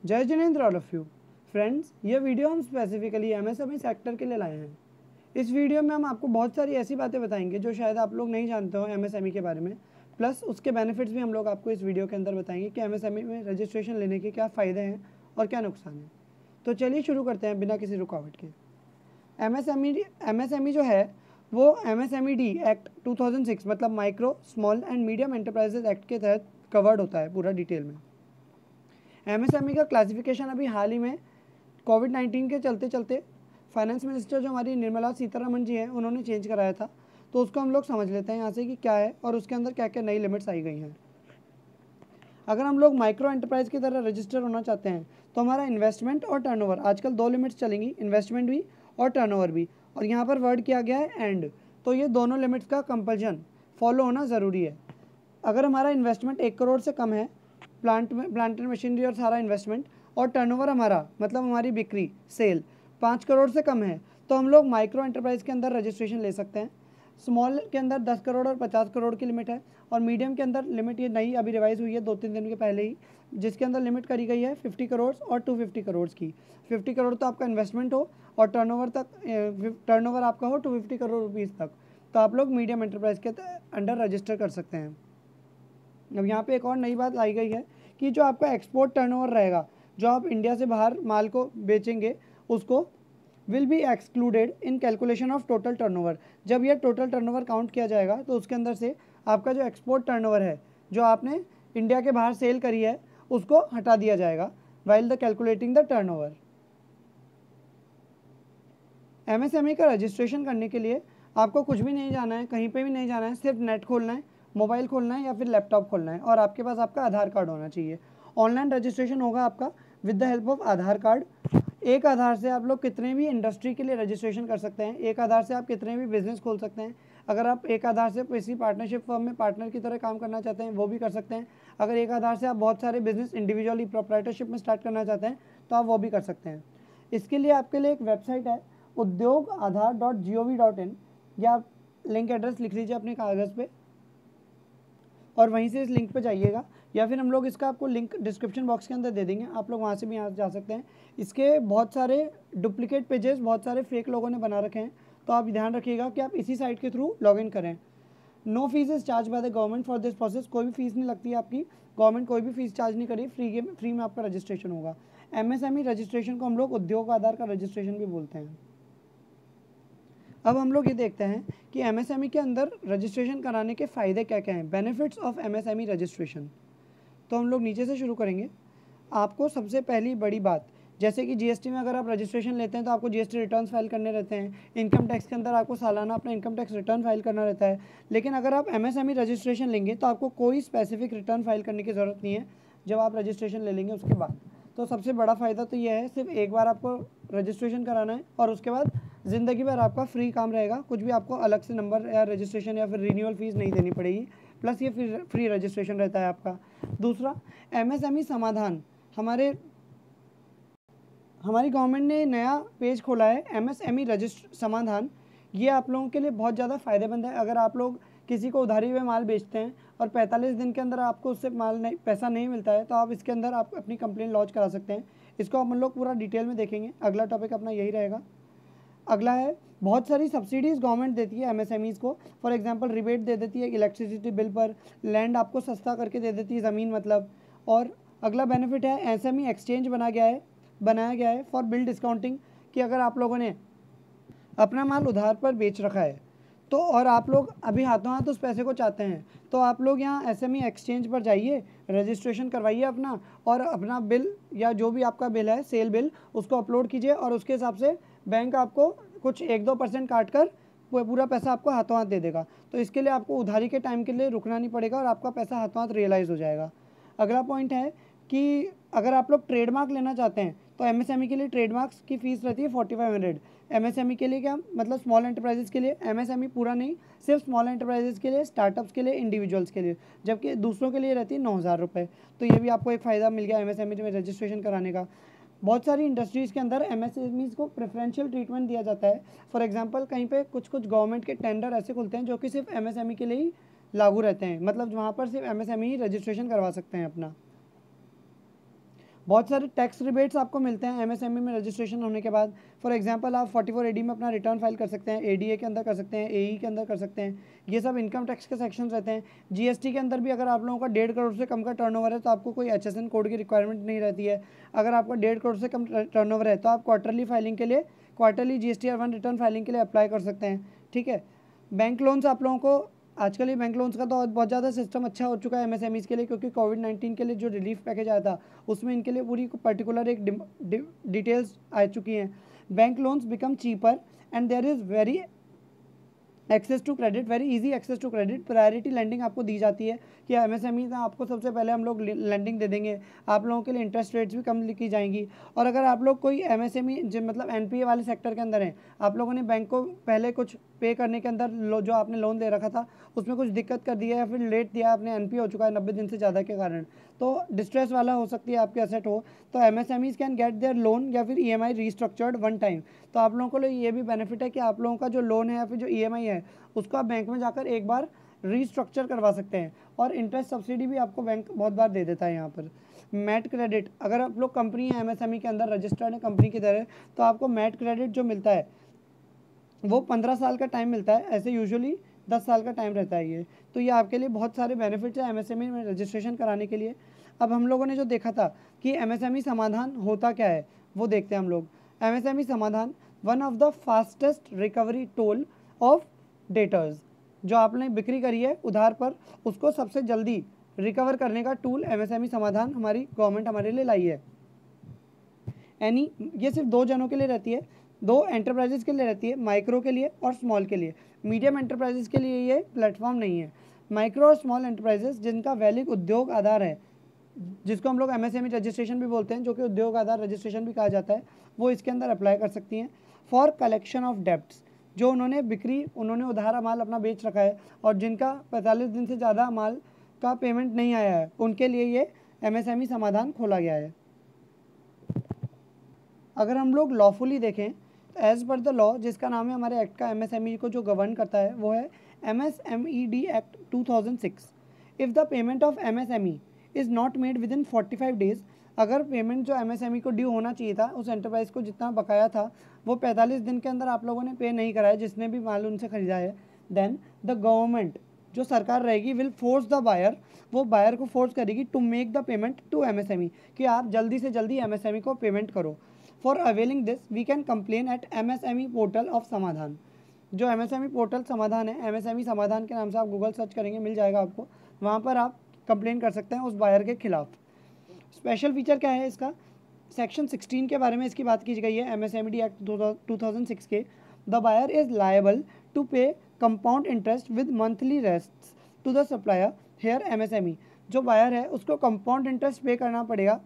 जय Jinendra all of you friends, ये video हम स्पेसिफिकली एमएसएमई सेक्टर के लिए लाए हैं। इस वीडियो में हम आपको बहुत सारी ऐसी बातें बताएंगे जो शायद आप लोग नहीं जानते हो एमएसएमई के बारे में, प्लस उसके बेनिफिट्स भी हम लोग आपको इस वीडियो के अंदर बताएंगे कि एमएसएमई में रजिस्ट्रेशन लेने के क्या फ़ायदे हैं और क्या नुकसान है। तो चलिए शुरू करते हैं बिना किसी रुकावट के। एमएसएमई जो है वो एमएसएमईडी एक्ट 2006 मतलब micro small and medium enterprises act के तहत कवर्ड होता है पूरा डिटेल में। एमएसएमई का क्लासिफिकेशन अभी हाल ही में कोविड-19 के चलते चलते फाइनेंस मिनिस्टर जो हमारी निर्मला सीतारमण जी हैं उन्होंने चेंज कराया था, तो उसको हम लोग समझ लेते हैं यहाँ से कि क्या है और उसके अंदर क्या क्या नई लिमिट्स आई गई हैं। अगर हम लोग माइक्रो एंटरप्राइज की तरह रजिस्टर होना चाहते हैं तो हमारा इन्वेस्टमेंट और टर्नओवर, आजकल दो लिमिट्स चलेंगी, इन्वेस्टमेंट भी और टर्नओवर भी, और यहाँ पर वर्ड किया गया है एंड, तो ये दोनों लिमिट्स का कंपल्शन फॉलो होना ज़रूरी है। अगर हमारा इन्वेस्टमेंट 1 करोड़ से कम है, प्लांट एंड मशीनरी और सारा इन्वेस्टमेंट, और टर्नओवर हमारा मतलब हमारी बिक्री सेल 5 करोड़ से कम है, तो हम लोग माइक्रो एंटरप्राइज के अंदर रजिस्ट्रेशन ले सकते हैं। स्मॉल के अंदर 10 करोड़ और 50 करोड़ की लिमिट है, और मीडियम के अंदर लिमिट ये नई अभी रिवाइज हुई है 2-3 दिन के पहले ही, जिसके अंदर लिमिट करी गई है 50 करोड़ और 250 करोड़ की। 50 करोड़ तो आपका इन्वेस्टमेंट हो और टर्नओवर आपका हो 250 करोड़ रुपीज़ तक, तो आप लोग मीडियम एंटरप्राइज के अंडर रजिस्टर कर सकते हैं। अब यहाँ पे एक और नई बात लाई गई है कि जो आपका एक्सपोर्ट टर्नओवर रहेगा, जो आप इंडिया से बाहर माल को बेचेंगे, उसको will be excluded in calculation of total turnover. जब यह टोटल टर्नओवर काउंट किया जाएगा तो उसके अंदर से आपका जो एक्सपोर्ट टर्नओवर है, जो आपने इंडिया के बाहर सेल करी है, उसको हटा दिया जाएगा while the calculating the turnover. MSME का रजिस्ट्रेशन करने के लिए आपको कुछ भी नहीं जाना है, कहीं पे भी नहीं जाना है, सिर्फ नेट खोलना है, मोबाइल खोलना है या फिर लैपटॉप खोलना है, और आपके पास आपका आधार कार्ड होना चाहिए। ऑनलाइन रजिस्ट्रेशन होगा आपका with the help of Aadhaar card. एक आधार से आप लोग कितने भी इंडस्ट्री के लिए रजिस्ट्रेशन कर सकते हैं, एक आधार से आप कितने भी बिजनेस खोल सकते हैं। अगर आप एक आधार से किसी पार्टनरशिप फर्म में पार्टनर की तरह काम करना चाहते हैं वो भी कर सकते हैं। अगर एक आधार से आप बहुत सारे बिजनेस इंडिविजुअली प्रोप्राइटरशिप में स्टार्ट करना चाहते हैं तो आप वो भी कर सकते हैं। इसके लिए आपके लिए एक वेबसाइट है udyog-aadhar.gov.in, या आप लिंक एड्रेस लिख लीजिए अपने कागज़ पे और वहीं से इस लिंक पे जाइएगा, या फिर हम लोग इसका आपको लिंक डिस्क्रिप्शन बॉक्स के अंदर दे देंगे, आप लोग वहाँ से भी यहाँ जा सकते हैं। इसके बहुत सारे डुप्लीकेट पेजेस, बहुत सारे फेक लोगों ने बना रखे हैं, तो आप ध्यान रखिएगा कि आप इसी साइट के थ्रू लॉगिन करें। No fees is charge by the government for this process, कोई भी फीस नहीं लगती है आपकी, गवर्नमेंट कोई भी फीस चार्ज नहीं करी, फ्री में आपका रजिस्ट्रेशन होगा। एमएसएमई रजिस्ट्रेशन को हम लोग उद्योग आधार का रजिस्ट्रेशन भी बोलते हैं। अब हम लोग ये देखते हैं कि एमएसएमई के अंदर रजिस्ट्रेशन कराने के फ़ायदे क्या क्या हैं, बेनिफिट्स ऑफ एमएसएमई रजिस्ट्रेशन। तो हम लोग नीचे से शुरू करेंगे। आपको सबसे पहली बड़ी बात, जैसे कि जीएसटी में अगर आप रजिस्ट्रेशन लेते हैं तो आपको जीएसटी रिटर्न्स फाइल करने रहते हैं, इनकम टैक्स के अंदर आपको सालाना अपना इनकम टैक्स रिटर्न फाइल करना रहता है। लेकिन अगर आप एमएसएमई रजिस्ट्रेशन लेंगे तो आपको कोई स्पेसिफिक रिटर्न फाइल करने की ज़रूरत नहीं है जब आप रजिस्ट्रेशन ले लेंगे उसके बाद। तो सबसे बड़ा फ़ायदा तो यह है, सिर्फ एक बार आपको रजिस्ट्रेशन कराना है और उसके बाद ज़िंदगी भर आपका फ्री काम रहेगा, कुछ भी आपको अलग से नंबर या रजिस्ट्रेशन या फिर रिन्यूअल फीस नहीं देनी पड़ेगी, प्लस ये फ्री रजिस्ट्रेशन रहता है आपका। दूसरा, एमएसएमई समाधान, हमारी गवर्नमेंट ने नया पेज खोला है एमएसएमई रजिस्टर समाधान। ये आप लोगों के लिए बहुत ज़्यादा फ़ायदेमंद है। अगर आप लोग किसी को उधारी हुए माल बेचते हैं और 45 दिन के अंदर आपको उससे पैसा नहीं मिलता है, तो आप इसके अंदर आप अपनी कंप्लेन लॉन्च करा सकते हैं। इसको हम लोग पूरा डिटेल में देखेंगे, अगला टॉपिक अपना यही रहेगा। अगला है, बहुत सारी सब्सिडीज़ गवर्नमेंट देती है एमएसएमईज़ को। फॉर एग्जांपल रिबेट दे देती है इलेक्ट्रिसिटी बिल पर, लैंड आपको सस्ता करके दे देती है, ज़मीन मतलब। और अगला बेनिफिट है एमएसएमई एक्सचेंज बनाया गया है फॉर बिल डिस्काउंटिंग, कि अगर आप लोगों ने अपना माल उधार पर बेच रखा है तो और आप लोग अभी हाथों हाथ उस पैसे को चाहते हैं, तो आप लोग यहाँ एसएमई एक्सचेंज पर जाइए, रजिस्ट्रेशन करवाइए अपना, और अपना बिल या जो भी आपका बिल है सेल बिल उसको अपलोड कीजिए, और उसके हिसाब से बैंक आपको कुछ 1-2% काट कर पूरा पैसा आपको हाथों हाथ दे देगा। तो इसके लिए आपको उधारी के टाइम के लिए रुकना नहीं पड़ेगा और आपका पैसा हाथों हाथ रियलाइज़ हो जाएगा। अगला पॉइंट है कि अगर आप लोग ट्रेडमार्क लेना चाहते हैं तो एमएसएमई के लिए ट्रेडमार्क्स की फ़ीस रहती है 4500। एमएसएमई के लिए क्या मतलब स्मॉल एंटरप्राइजेज़ के लिए, एमएसएमई पूरा नहीं, सिर्फ स्मॉल एंटरप्राइजेज़ के लिए, स्टार्टअप्स के लिए, इंडिविजुअल्स के लिए, जबकि दूसरों के लिए रहती है 9000 रुपये। तो ये भी आपको एक फ़ायदा मिल गया एमएसएमई में रजिस्ट्रेशन कराने का। बहुत सारी इंडस्ट्रीज़ के अंदर एमएसएमईज़ को प्रेफरेंशियल ट्रीटमेंट दिया जाता है। फॉर एग्जांपल कहीं पे कुछ गवर्नमेंट के टेंडर ऐसे खुलते हैं जो कि सिर्फ एमएसएमई के लिए ही लागू रहते हैं, मतलब वहाँ पर सिर्फ एमएसएमई ही रजिस्ट्रेशन करवा सकते हैं अपना। बहुत सारे टैक्स रिबेट्स आपको मिलते हैं एमएसएमई में रजिस्ट्रेशन होने के बाद। फॉर एग्जांपल आप 44 एडी में अपना रिटर्न फाइल कर सकते हैं, एडीए के अंदर कर सकते हैं, एई के अंदर कर सकते हैं, ये सब इनकम टैक्स के सेक्शन रहते हैं। जीएसटी के अंदर भी अगर आप लोगों का 1.5 करोड़ से कम का टर्नओवर है तो आपको कोई HSN कोड की रिक्वायरमेंट नहीं रहती है। अगर आपका 1.5 करोड़ से कम टर्नओवर है तो आप क्वार्टरली फाइलिंग के लिए, क्वार्टरली GSTR1 रिटर्न फाइलिंग के लिए अप्लाई कर सकते हैं, ठीक है। बैंक लोन्स आप लोगों को आजकल ये बैंक लोन्स का तो बहुत ज़्यादा सिस्टम अच्छा हो चुका है एमएसएमईज़ के लिए, क्योंकि कोविड-19 के लिए जो रिलीफ पैकेज आया था उसमें इनके लिए पूरी पर्टिकुलर एक डिटेल्स आ चुकी हैं। Bank loans become cheaper and there is very access to credit, very easy access to credit. Priority lending आपको दी जाती है कि एमएसएमई में आपको सबसे पहले हम लोग लैंडिंग दे देंगे, आप लोगों के लिए इंटरेस्ट रेट्स भी कम की जाएंगी। और अगर आप लोग कोई एमएसएमई मतलब एनपीए वाले सेक्टर के अंदर हैं, आप लोगों ने बैंक को पहले कुछ पे करने के अंदर जो आपने लोन दे रखा था उसमें कुछ दिक्कत कर दिया या फिर लेट दिया, आपने एनपीए हो चुका है 90 दिन से ज़्यादा के कारण, तो डिस्ट्रेस वाला हो सकती है आपके एसेट हो, तो MSMEs can get there loan या फिर ईएमआई रीस्ट्रक्चर्ड वन टाइम। तो आप लोगों को ये भी बेनिफिट है कि आप लोगों का जो लोन है या फिर जो ईएमआई है उसको आप बैंक में जाकर एक बार रीस्ट्रक्चर करवा सकते हैं, और इंटरेस्ट सब्सिडी भी आपको बैंक बहुत बार दे देता है यहाँ पर। मैट क्रेडिट, अगर आप लोग कंपनी है एमएसएमई के अंदर रजिस्टर्ड है कंपनी की तरह, तो आपको मैट क्रेडिट जो मिलता है वो 15 साल का टाइम मिलता है, ऐसे यूजुअली 10 साल का टाइम रहता है ये। तो ये आपके लिए बहुत सारे बेनिफिट्स है एमएसएमई में रजिस्ट्रेशन कराने के लिए। अब हम लोगों ने जो देखा था कि एमएसएमई समाधान होता क्या है वो देखते हैं हम लोग। एमएसएमई समाधान one of the fastest recovery tool of debtors, जो आपने बिक्री करी है उधार पर उसको सबसे जल्दी रिकवर करने का टूल एमएसएमई समाधान हमारी गवर्नमेंट हमारे लिए लाई है। ये सिर्फ 2 जनों के लिए रहती है, 2 एंटरप्राइजेस के लिए रहती है, माइक्रो के लिए और स्मॉल के लिए। मीडियम एंटरप्राइजेस के लिए ये प्लेटफॉर्म नहीं है। माइक्रो और स्मॉल एंटरप्राइजेस जिनका वैलिड उद्योग आधार है, जिसको हम लोग एमएसएमई रजिस्ट्रेशन भी बोलते हैं, जो कि उद्योग आधार रजिस्ट्रेशन भी कहा जाता है, वो इसके अंदर अप्लाई कर सकती हैं फॉर कलेक्शन ऑफ डेब्ट्स। जो उन्होंने उधार माल अपना बेच रखा है और जिनका 45 दिन से ज़्यादा माल का पेमेंट नहीं आया है, उनके लिए ये एमएसएमई समाधान खोला गया है। अगर हम लोग लॉफुली देखें तो एज़ पर द लॉ, जिसका नाम है हमारे एक्ट का एमएसएमई को जो गवर्न करता है, वो है MSMED act 2006। If the payment of MSME is not made with in 45 days, अगर पेमेंट जो एमएसएमई को ड्यू होना चाहिए था उस एंटरप्राइज को जितना बकाया था वो 45 दिन के अंदर आप लोगों ने पे नहीं कराया, जिसने भी माल उनसे खरीदा है, देन द गवर्नमेंट, जो सरकार रहेगी, विल फोर्स द बायर, वो बायर को फोर्स करेगी to make the payment to MSME, कि आप जल्दी से जल्दी एमएसएमई को पेमेंट करो। For availing this we can complain at MSME portal of Samadhaan. जो एमएसएमई पोर्टल समाधान है, एमएसएमई समाधान के नाम से आप गूगल सर्च करेंगे मिल जाएगा आपको, वहाँ पर आप कंप्लेन कर सकते हैं उस बायर के खिलाफ। स्पेशल फीचर क्या है इसका, सेक्शन 16 के बारे में इसकी बात की गई है एमएसएमई एक्ट 2006 के। The buyer is liable to pay compound interest with monthly rest to the supplier. Here MSME जो बायर है उसको कंपाउंड इंटरेस्ट पे करना पड़ेगा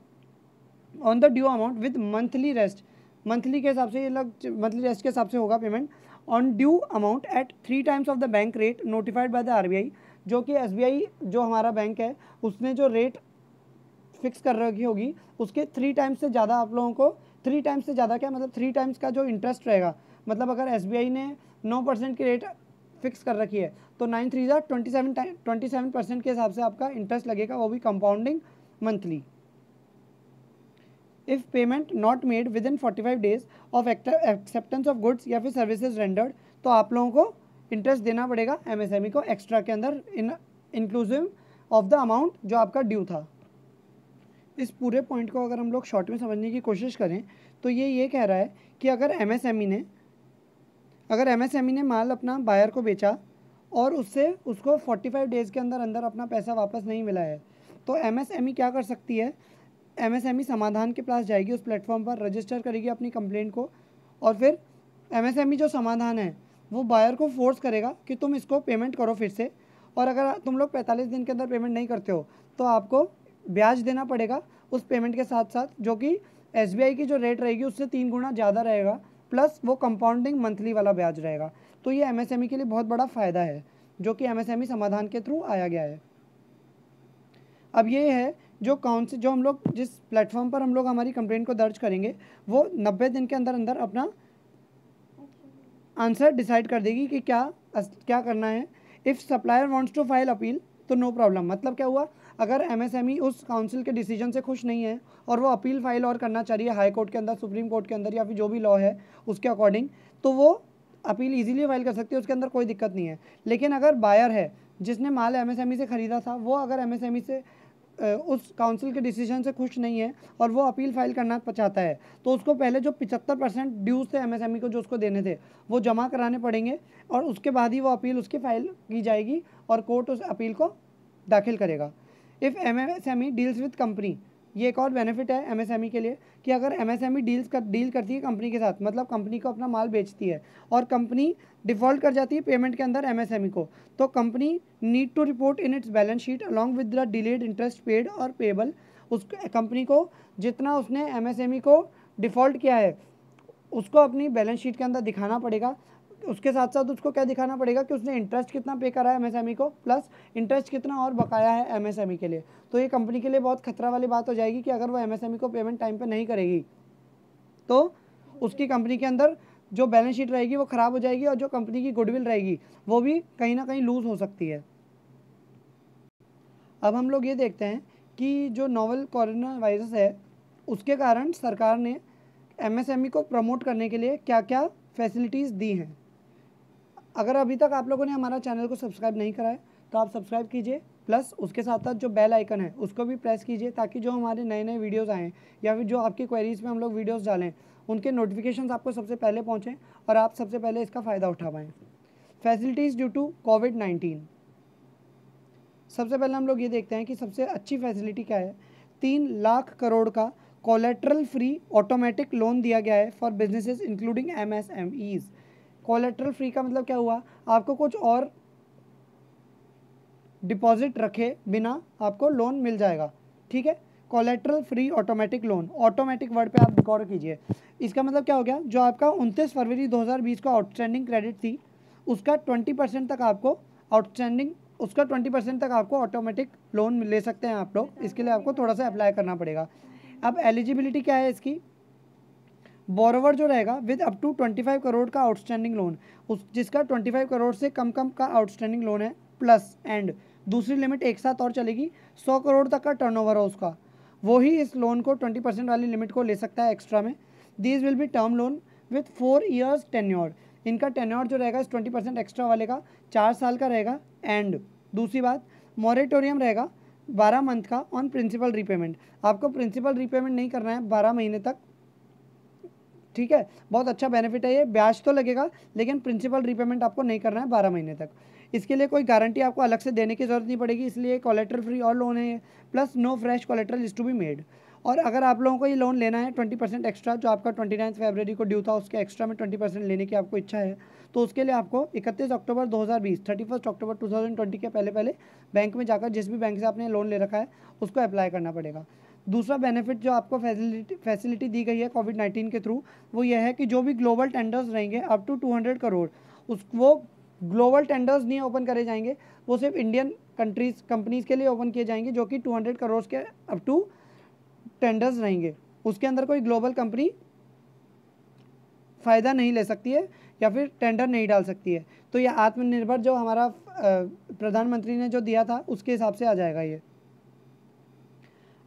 on the due amount with monthly rest, monthly के हिसाब से ये लोग मंथली रेस्ट के हिसाब से होगा payment, on due amount at 3 times of the bank rate notified by the RBI. जो कि एसबीआई जो हमारा बैंक है उसने जो रेट फिक्स कर रखी होगी उसके 3 times से ज़्यादा आप लोगों को, 3 times से ज़्यादा क्या मतलब 3 times का जो इंटरेस्ट रहेगा, मतलब अगर एसबीआई ने 9% की रेट फिक्स कर रखी है तो 9 3 27% के हिसाब से आपका इंटरेस्ट लगेगा, वो भी compounding monthly. If payment not made with in 45 days of acceptance of goods या फिर सर्विसेज रेंडर्ड, तो आप लोगों को इंटरेस्ट देना पड़ेगा एमएसएमई को एक्स्ट्रा के अंदर, इंक्लूसिव ऑफ द अमाउंट जो आपका ड्यू था। इस पूरे पॉइंट को अगर हम लोग शॉर्ट में समझने की कोशिश करें तो ये कह रहा है कि अगर एमएसएमई ने माल अपना बायर को बेचा और उसको 45 डेज़ के अंदर अंदर अपना पैसा वापस नहीं मिला है, तो एमएसएमई क्या कर सकती है, एमएसएमई समाधान के पास जाएगी, उस प्लेटफॉर्म पर रजिस्टर करेगी अपनी कंप्लेंट को, और फिर एमएसएमई जो समाधान है वो बायर को फोर्स करेगा कि तुम इसको पेमेंट करो फिर से, और अगर तुम लोग 45 दिन के अंदर पेमेंट नहीं करते हो तो आपको ब्याज देना पड़ेगा उस पेमेंट के साथ साथ, जो कि एसबीआई की जो रेट रहेगी उससे 3 गुना ज़्यादा रहेगा, प्लस वो कंपाउंडिंग मंथली वाला ब्याज रहेगा। तो ये एमएसएमई के लिए बहुत बड़ा फ़ायदा है जो कि एमएसएमई समाधान के थ्रू आया गया है। अब ये है जो हम लोग जिस प्लेटफॉर्म पर हम लोग हमारी कंप्लेंट को दर्ज करेंगे वो 90 दिन के अंदर अंदर अपना आंसर डिसाइड कर देगी कि क्या करना है। If supplier wants to file appeal तो नो प्रॉब्लम, मतलब क्या हुआ, अगर एमएसएमई उस काउंसिल के डिसीजन से खुश नहीं है और वो अपील फाइल और करना चाह रही है हाई कोर्ट के अंदर, सुप्रीम कोर्ट के अंदर, या फिर जो भी लॉ है उसके अकॉर्डिंग, तो वो अपील इजीली फाइल कर सकती है, उसके अंदर कोई दिक्कत नहीं है। लेकिन अगर बायर है जिसने माल एमएसएमई से ख़रीदा था, वो अगर एमएसएमई से उस काउंसिल के डिसीजन से खुश नहीं है और वो अपील फाइल करना चाहता है, तो उसको पहले जो 75% ड्यूज थे एमएसएमई को जो उसको देने थे वो जमा कराने पड़ेंगे, और उसके बाद ही वो अपील उसकी फाइल की जाएगी और कोर्ट उस अपील को दाखिल करेगा। If MSME deals with company, ये एक और बेनिफिट है एमएसएमई के लिए कि अगर एमएसएमई डील करती है कंपनी के साथ, मतलब कंपनी को अपना माल बेचती है और कंपनी डिफ़ॉल्ट कर जाती है पेमेंट के अंदर एमएसएमई को, तो company need to report in its balance sheet along with the delayed interest paid और पेबल। उस कंपनी को जितना उसने एमएसएमई को डिफ़ॉल्ट किया है उसको अपनी बैलेंस शीट के अंदर दिखाना पड़ेगा। उसके साथ साथ उसको क्या दिखाना पड़ेगा कि उसने इंटरेस्ट कितना पे करा है एमएसएमई को, प्लस इंटरेस्ट कितना और बकाया है एमएसएमई के लिए। तो ये कंपनी के लिए बहुत खतरा वाली बात हो जाएगी कि अगर वो एमएसएमई को पेमेंट टाइम पे नहीं करेगी तो उसकी कंपनी के अंदर जो बैलेंस शीट रहेगी वो ख़राब हो जाएगी और जो कंपनी की गुडविल रहेगी वो भी कहीं ना कहीं लूज़ हो सकती है। अब हम लोग ये देखते हैं कि जो नोवेल कोरोना वायरस है उसके कारण सरकार ने एमएसएमई को प्रमोट करने के लिए क्या क्या फैसिलिटीज़ दी हैं। अगर अभी तक आप लोगों ने हमारा चैनल को सब्सक्राइब नहीं करा है तो आप सब्सक्राइब कीजिए, प्लस उसके साथ साथ जो बेल आइकन है उसको भी प्रेस कीजिए, ताकि जो हमारे नए नए वीडियोज़ आएँ या फिर जो आपकी क्वेरीज़ में हम लोग वीडियोज़ डालें उनके नोटिफिकेशंस आपको सबसे पहले पहुँचें और आप सबसे पहले इसका फ़ायदा उठा पाएँ। फैसिलिटीज़ ड्यू टू कोविड-19, सबसे पहले हम लोग ये देखते हैं कि सबसे अच्छी फैसिलिटी क्या है। 3 लाख करोड़ का कोलेट्रल फ्री ऑटोमेटिक लोन दिया गया है for businesses including MSMEs. Collateral free का मतलब क्या हुआ, आपको कुछ और डिपॉजिट रखे बिना आपको लोन मिल जाएगा, ठीक है। Collateral free automatic loan, automatic word पे आप गौर कीजिए। इसका मतलब क्या हो गया, जो आपका 29 फरवरी 2020 का आउटस्टैंडिंग क्रेडिट थी उसका 20% तक आपको उसका 20% तक आपको ऑटोमेटिक लोन ले सकते हैं आप लोग। इसके लिए आपको थोड़ा सा अप्लाई करना पड़ेगा। अब एलिजिबिलिटी क्या है इसकी, बोरोवर जो रहेगा विद अप टू 25 करोड़ का आउटस्टैंडिंग लोन, उस जिसका 25 करोड़ से कम का आउटस्टैंडिंग लोन है, प्लस एंड दूसरी लिमिट एक साथ और चलेगी, 100 करोड़ तक का टर्नओवर है उसका, वो ही इस लोन को 20% वाली लिमिट को ले सकता है एक्स्ट्रा में। These will be term loan with 4 years tenure, इनका टेन्योर जो रहेगा इस 20% एक्स्ट्रा वाले का 4 साल का रहेगा। एंड दूसरी बात, मॉरेटोरियम रहेगा 12 मंथ का ऑन प्रिंसिपल रीपेमेंट, आपको प्रिंसिपल रीपेमेंट नहीं करना है 12 महीने तक, ठीक है। बहुत अच्छा बेनिफिट है ये, ब्याज तो लगेगा लेकिन प्रिंसिपल रीपेमेंट आपको नहीं करना है 12 महीने तक। इसके लिए कोई गारंटी आपको अलग से देने की ज़रूरत नहीं पड़ेगी, इसलिए कोलेट्रल फ्री और लोन है, plus no fresh collateral is to be made. और अगर आप लोगों को ये लोन लेना है 20% एक्स्ट्रा, जो आपका 29 फरवरी को ड्यू था उसके एक्स्ट्रा में 20% लेने की आपको इच्छा है, तो उसके लिए आपको 31 अक्टूबर 2020 31 अक्टूबर 2020 के पहले बैंक में जाकर जिस भी बैंक से आपने लोन ले रखा है उसको अप्लाई करना पड़ेगा। दूसरा बेनिफिट जो आपको फैसिलिटी दी गई है कोविड-19 के थ्रू, वो ये है कि जो भी ग्लोबल टेंडर्स रहेंगे अप टू 200 करोड़, वो ग्लोबल टेंडर्स नहीं ओपन करे जाएंगे, वो सिर्फ इंडियन कंपनीज़ के लिए ओपन किए जाएंगे जो कि 200 करोड़ के अप टू टेंडर्स रहेंगे। उसके अंदर कोई ग्लोबल कंपनी फ़ायदा नहीं ले सकती है या फिर टेंडर नहीं डाल सकती है। तो ये आत्मनिर्भर जो हमारा प्रधानमंत्री ने जो दिया था उसके हिसाब से आ जाएगा ये।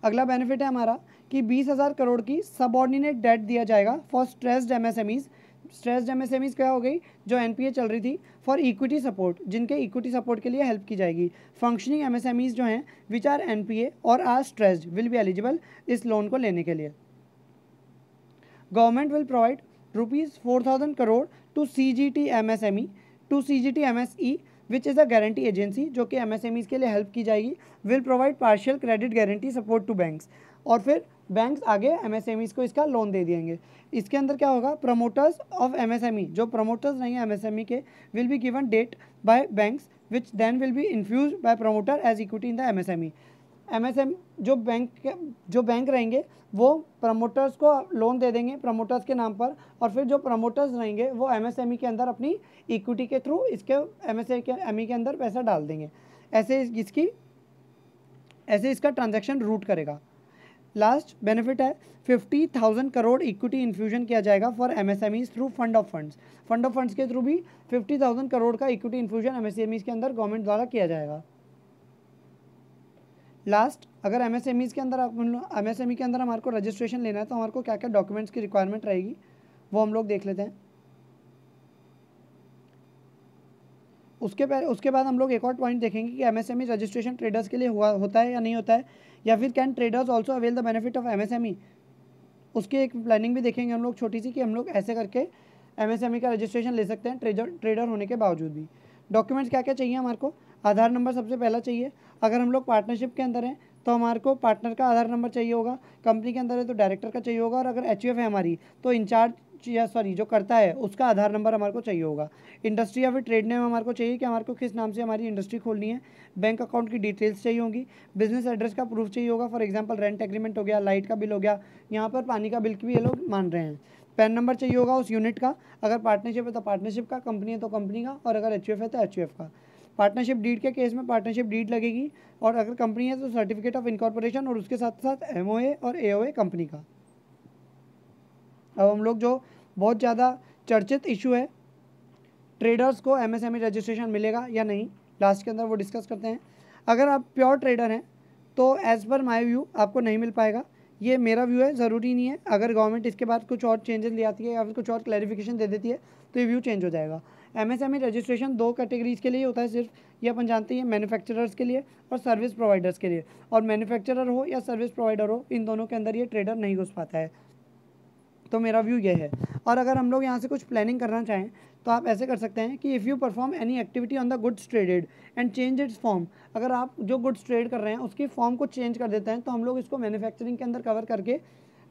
अगला बेनिफिट है हमारा कि 20,000 करोड़ की सबऑर्डिनेट डेट दिया जाएगा for stressed MSMEs. Stressed MSMEs क्या हो गई, जो एनपीए चल रही थी, फॉर इक्विटी सपोर्ट, जिनके इक्विटी सपोर्ट के लिए हेल्प की जाएगी। फंक्शनिंग एमएसएमईज जो हैं विच आर एनपीए और are stressed will be eligible इस लोन को लेने के लिए। Government will provide ₹4,000 crore to CGT MSME to CGT MSE which is a guarantee agency, जो कि एमएसएमईज के लिए हेल्प की जाएगी। Will provide partial credit guarantee support to banks, और फिर बैंक्स आगे एमएसएमईज को इसका लोन दे देंगे। इसके अंदर क्या होगा, प्रमोटर्स ऑफ एमएसएमई, जो प्रमोटर्स नहीं है एमएसएमई के, will be given debt by banks which then will be infuse by promoter as equity in the MSME. MSM जो बैंक रहेंगे वो प्रमोटर्स को लोन दे देंगे प्रमोटर्स के नाम पर, और फिर जो प्रमोटर्स रहेंगे वो एमएसएमई के अंदर अपनी इक्विटी के थ्रू इसके एमएसएमई के अंदर पैसा डाल देंगे। ऐसे इसका ट्रांजैक्शन रूट करेगा। लास्ट बेनिफिट है 50,000 करोड़ इक्विटी इन्फ्यूजन किया जाएगा for MSMEs through fund of funds के थ्रू भी 50,000 करोड़ का इक्विटी इन्फ्यूजन एमएसएमईज के अंदर गवर्नमेंट द्वारा किया जाएगा। लास्ट, अगर एमएसएमई के अंदर एमएसएमई के अंदर हमारे को रजिस्ट्रेशन लेना है तो हमारे को क्या क्या डॉक्यूमेंट्स की रिक्वायरमेंट रहेगी वो हम लोग देख लेते हैं। उसके बाद हम लोग एक और पॉइंट देखेंगे कि एमएसएमई रजिस्ट्रेशन ट्रेडर्स के लिए होता है या नहीं होता है, या फिर can traders also avail the benefit of MSME. उसकी एक प्लानिंग भी देखेंगे हम लोग छोटी सी, कि हम लोग ऐसे करके एमएसएमई का रजिस्ट्रेशन ले सकते हैं ट्रेडर होने के बावजूद भी। डॉक्यूमेंट्स क्या क्या चाहिए हमारे को? आधार नंबर सबसे पहला चाहिए। अगर हम लोग पार्टनरशिप के अंदर हैं तो हमारे को पार्टनर का आधार नंबर चाहिए होगा, कंपनी के अंदर है तो डायरेक्टर का चाहिए होगा, और अगर एचयूएफ है हमारी तो इंचार्ज या सॉरी जो करता है उसका आधार नंबर हमारे को चाहिए होगा। इंडस्ट्री या फिर ट्रेड नेम हमारे को चाहिए कि हमारे को किस नाम से हमारी इंडस्ट्री खोलनी है। बैंक अकाउंट की डिटेल्स चाहिए होंगी। बिजनेस एड्रेस का प्रूफ चाहिए होगा, फॉर एग्जांपल रेंट एग्रीमेंट हो गया, लाइट का बिल हो गया, यहाँ पर पानी का बिल भी ये लोग मान रहे हैं। पैन नंबर चाहिए होगा उस यूनिट का, अगर पार्टनरशिप है तो पार्टनरशिप का, कंपनी है तो कंपनी का, और अगर एचयूएफ है तो एचयूएफ का। पार्टनरशिप डीड के केस में पार्टनरशिप डीड लगेगी, और अगर कंपनी है तो सर्टिफिकेट ऑफ इनकॉर्पोरेशन, और उसके साथ साथ एमओए और एओए कंपनी का। अब हम लोग जो बहुत ज़्यादा चर्चित इशू है, ट्रेडर्स को एमएसएमई रजिस्ट्रेशन मिलेगा या नहीं, लास्ट के अंदर वो डिस्कस करते हैं। अगर आप प्योर ट्रेडर हैं तो एज़ पर माई व्यू आपको नहीं मिल पाएगा। ये मेरा व्यू है, ज़रूरी नहीं है। अगर गवर्नमेंट इसके बाद कुछ और चेंजेस ले आती है या फिर कुछ और क्लैरिफिकेशन दे देती है तो ये व्यू चेंज हो जाएगा। एमएसएमई रजिस्ट्रेशन 2 कैटेगरीज के लिए होता है सिर्फ, ये अपन जानते हैं, मैन्युफैक्चरर्स के लिए और सर्विस प्रोवाइडर्स के लिए। और मैन्युफैक्चरर हो या सर्विस प्रोवाइडर हो, इन दोनों के अंदर ये ट्रेडर नहीं घुस पाता है। तो मेरा व्यू ये है। और अगर हम लोग यहाँ से कुछ प्लानिंग करना चाहें तो आप ऐसे कर सकते हैं कि if you perform any activity on the goods traded and change it's form, अगर आप जो गुड्स ट्रेड कर रहे हैं उसकी फॉर्म को चेंज कर देते हैं तो हम लोग इसको मैन्युफैक्चरिंग के अंदर कवर करके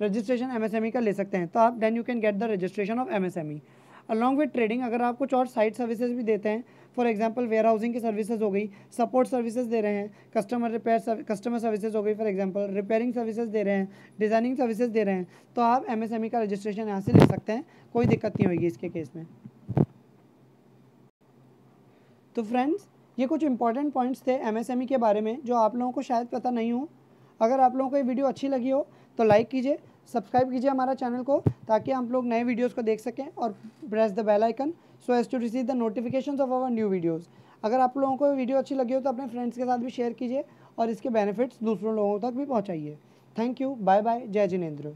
रजिस्ट्रेशन एमएसएमई का ले सकते हैं। तो आप then you can get the registration of MSME along with trading. अगर आप कुछ और साइड सर्विसेज भी देते हैं, फॉर एग्जांपल वेयर हाउसिंग की सर्विसेज हो गई, सपोर्ट सर्विसेज दे रहे हैं, कस्टमर सर्विसेज हो गई, फॉर एग्जांपल रिपेयरिंग सर्विसेज दे रहे हैं, डिज़ाइनिंग सर्विसेज दे रहे हैं, तो आप एमएसएमई का रजिस्ट्रेशन यहाँ से ले सकते हैं, कोई दिक्कत नहीं होगी इसके केस में। तो फ्रेंड्स, ये कुछ इंपॉर्टेंट पॉइंट्स थे एमएसएमई के बारे में जो आप लोगों को शायद पता नहीं हो। अगर आप लोगों को ये वीडियो अच्छी लगी हो तो लाइक कीजिए, सब्सक्राइब कीजिए हमारा चैनल को, ताकि हम लोग नए वीडियोस को देख सकें, और press the bell icon so as to receive the notifications of our new videos. अगर आप लोगों को वीडियो अच्छी लगी हो तो अपने फ्रेंड्स के साथ भी शेयर कीजिए और इसके बेनिफिट्स दूसरों लोगों तक भी पहुँचाइए। थैंक यू, बाय बाय, जय जिनेंद्र।